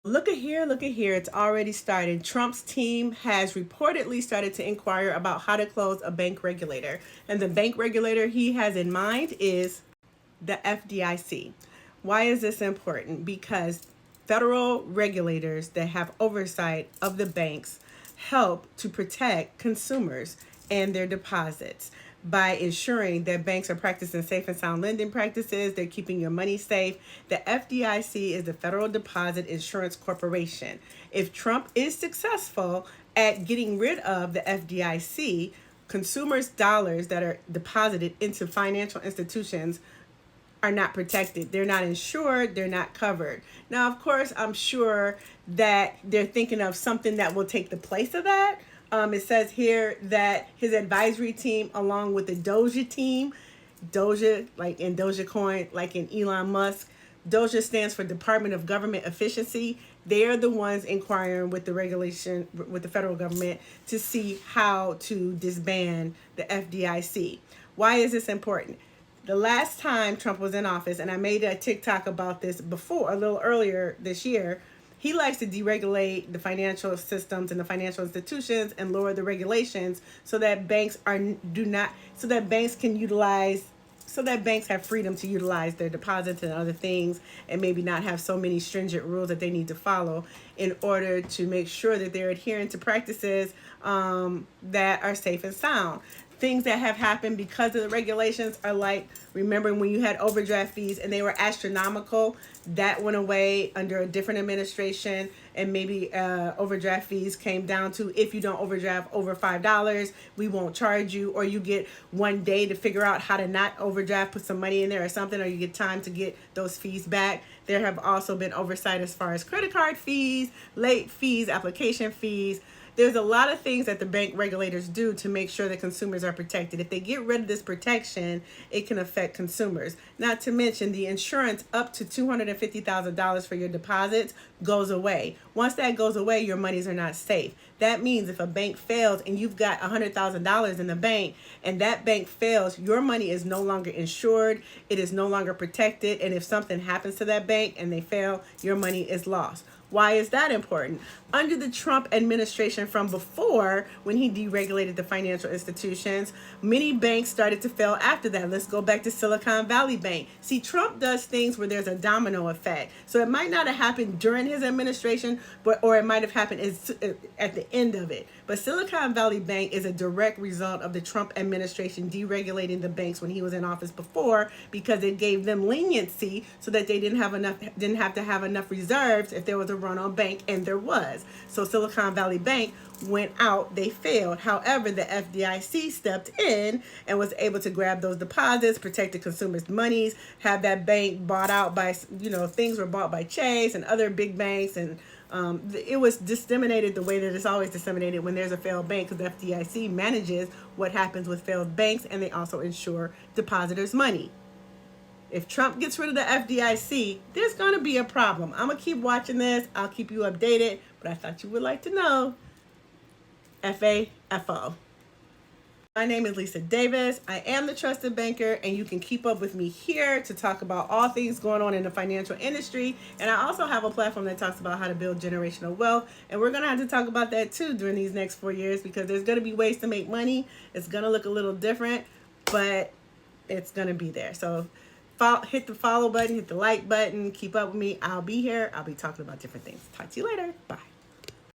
Look at here, it's already started. Trump's team has reportedly started to inquire about how to close a bank regulator. And the bank regulator he has in mind is the FDIC. Why is this important? Because federal regulators that have oversight of the banks help to protect consumers and their deposits by ensuring that banks are practicing safe and sound lending practices. They're keeping your money safe. The FDIC is the Federal Deposit Insurance Corporation. If Trump is successful at getting rid of the FDIC, consumers' dollars that are deposited into financial institutions are not protected. They're not insured. They're not covered. Now, of course, I'm sure that they're thinking of something that will take the place of that. It says here that his advisory team, along with the Doja team, Doja, like in Dogecoin, like in Elon Musk, Doja stands for Department of Government Efficiency. They are the ones inquiring with the regulation, with the federal government, to see how to disband the FDIC. Why is this important? The last time Trump was in office, and I made a TikTok about this before, a little earlier this year, he likes to deregulate the financial systems and the financial institutions and lower the regulations so that banks have freedom to utilize their deposits and other things, and maybe not have so many stringent rules that they need to follow in order to make sure that they're adhering to practices that are safe and sound. Things that have happened because of the regulations are like, remember when you had overdraft fees and they were astronomical? That went away under a different administration, and maybe overdraft fees came down to, if you don't overdraft over $5, we won't charge you, or you get one day to figure out how to not overdraft, put some money in there or something, or you get time to get those fees back. There have also been oversight as far as credit card fees, late fees, application fees. There's a lot of things that the bank regulators do to make sure that consumers are protected. If they get rid of this protection, it can affect consumers. Not to mention the insurance up to $250,000 for your deposits goes away. Once that goes away, your monies are not safe. That means if a bank fails and you've got $100,000 in the bank and that bank fails, your money is no longer insured. It is no longer protected. And if something happens to that bank and they fail, your money is lost. Why is that important? Under the Trump administration from before, when he deregulated the financial institutions, many banks started to fail after that. Let's go back to Silicon Valley Bank. See, Trump does things where there's a domino effect. So it might not have happened during his administration, or it might have happened at the end of it. But Silicon Valley Bank is a direct result of the Trump administration deregulating the banks when he was in office before, because it gave them leniency so that they didn't have to have enough reserves if there was a run on bank, and there was. So Silicon Valley Bank went out, they failed. However, the FDIC stepped in and was able to grab those deposits, protect the consumers' monies, have that bank bought out by, things were bought by Chase and other big banks, and it was disseminated the way that it's always disseminated when there's a failed bank, because the FDIC manages what happens with failed banks, and they also insure depositors' money. If Trump gets rid of the FDIC, there's going to be a problem. I'm going to keep watching this. I'll keep you updated, but I thought you would like to know. FAFO. My name is Lisa Davis. I am the Trusted Banker, and you can keep up with me here to talk about all things going on in the financial industry. And I also have a platform that talks about how to build generational wealth. And we're going to have to talk about that too during these next 4 years, because there's going to be ways to make money. It's going to look a little different, but it's going to be there. So hit the follow button, hit the like button, keep up with me. I'll be here. I'll be talking about different things. Talk to you later. Bye.